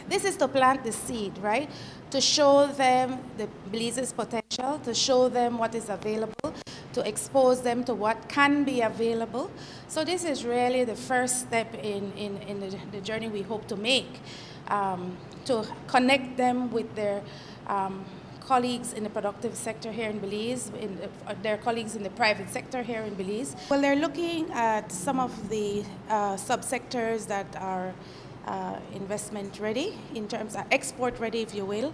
This is to plant the seed, right? To show them the Belize's potential, to show them what is available, to expose them to what can be available. So this is really the first step in the journey we hope to make, to connect them with their colleagues in the productive sector here in Belize, their colleagues in the private sector here in Belize. Well, they're looking at some of the subsectors that are investment ready, in terms of export ready, if you will.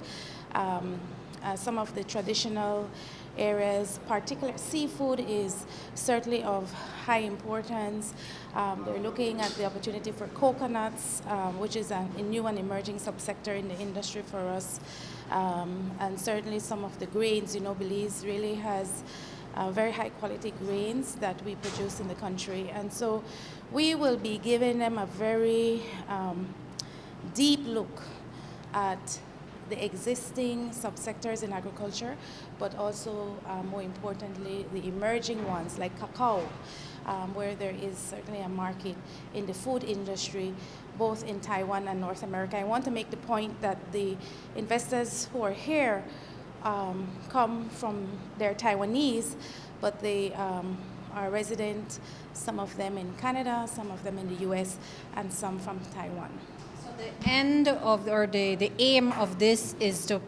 Some of the traditional areas, particularly seafood, is certainly of high importance. They're looking at the opportunity for coconuts, which is a new and emerging subsector in the industry for us. And certainly some of the grains. You know, Belize really has very high quality grains that we produce in the country. And so we will be giving them a very deep look at the existing subsectors in agriculture, but also, more importantly, the emerging ones like cacao, where there is certainly a market in the food industry, both in Taiwan and North America. I want to make the point that the investors who are here come from, they're Taiwanese, but they are resident, some of them in Canada, some of them in the US, and some from Taiwan. The end of, or the aim of this is to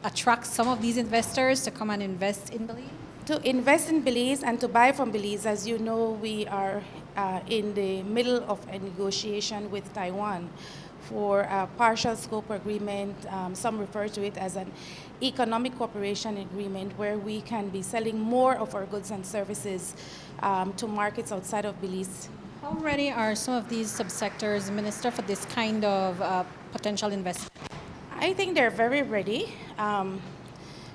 attract some of these investors to come and invest in Belize? To invest in Belize and to buy from Belize. As you know, we are in the middle of a negotiation with Taiwan for a partial scope agreement. Some refer to it as an economic cooperation agreement, where we can be selling more of our goods and services to markets outside of Belize. How ready are some of these subsectors, Minister, for this kind of potential investment? I think they're very ready.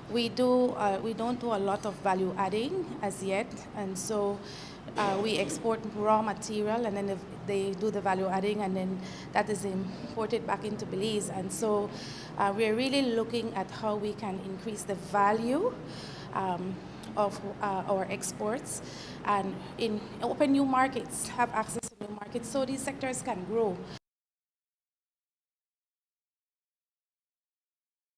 We don't do a lot of value adding as yet, and so we export raw material, and then they do the value adding, and then that is imported back into Belize. And so we're really looking at how we can increase the value of our exports and open new markets, have access to new markets, so these sectors can grow.